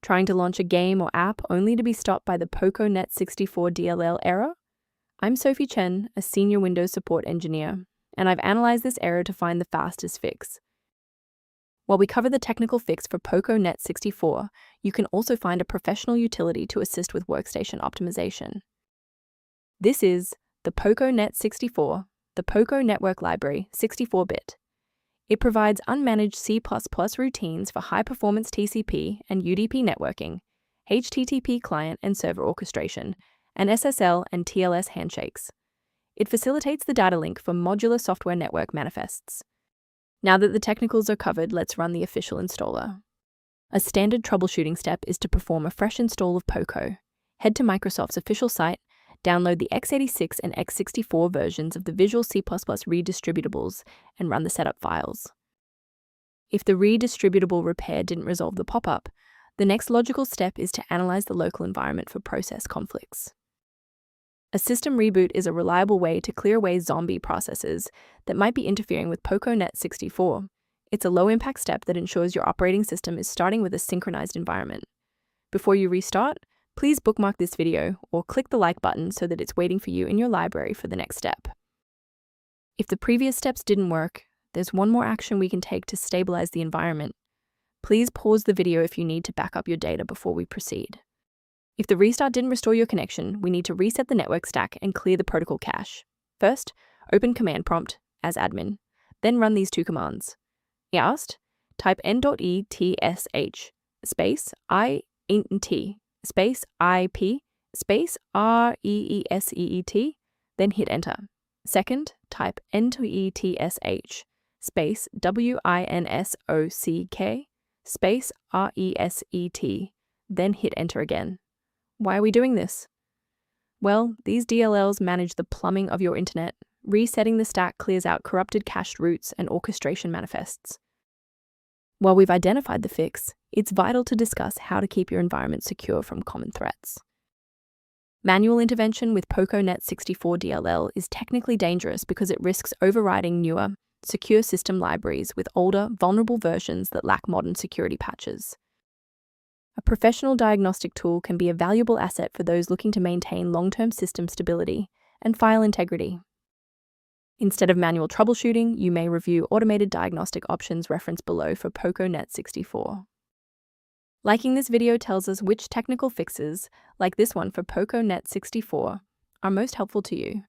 Trying to launch a game or app only to be stopped by the poconet64.dll error? I'm Sophie Chen, a senior Windows support engineer, and I've analyzed this error to find the fastest fix. While we cover the technical fix for poconet64, you can also find a professional utility to assist with workstation optimization. This is the poconet64, the POCO Network Library 64-bit. It provides unmanaged C++ routines for high-performance TCP and UDP networking, HTTP client and server orchestration, and SSL and TLS handshakes. It facilitates the data link for modular software network manifests. Now that the technicals are covered, let's run the official installer. A standard troubleshooting step is to perform a fresh install of POCO. Head to Microsoft's official site, download the x86 and x64 versions of the Visual C++ redistributables, and run the setup files. If the redistributable repair didn't resolve the pop-up, the next logical step is to analyze the local environment for process conflicts. A system reboot is a reliable way to clear away zombie processes that might be interfering with poconet64. It's a low-impact step that ensures your operating system is starting with a synchronized environment. Before you restart, please bookmark this video or click the like button so that it's waiting for you in your library for the next step. If the previous steps didn't work, there's one more action we can take to stabilize the environment. Please pause the video if you need to back up your data before we proceed. If the restart didn't restore your connection, we need to reset the network stack and clear the protocol cache. First, open Command Prompt as admin, then run these two commands. East, type n.etsh space INT space IP space REESEET, then hit enter. Second, type n.etsh space WINSOCK space RESET, then hit enter again. Why are we doing this? Well, these DLLs manage the plumbing of your internet. Resetting the stack clears out corrupted cached routes and orchestration manifests. While we've identified the fix, it's vital to discuss how to keep your environment secure from common threats. Manual intervention with poconet64.dll is technically dangerous because it risks overriding newer, secure system libraries with older, vulnerable versions that lack modern security patches. A professional diagnostic tool can be a valuable asset for those looking to maintain long-term system stability and file integrity. Instead of manual troubleshooting, you may review automated diagnostic options referenced below for poconet64. Liking this video tells us which technical fixes, like this one for poconet64, are most helpful to you.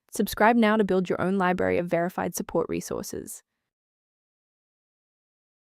Subscribe now to build your own library of verified support resources.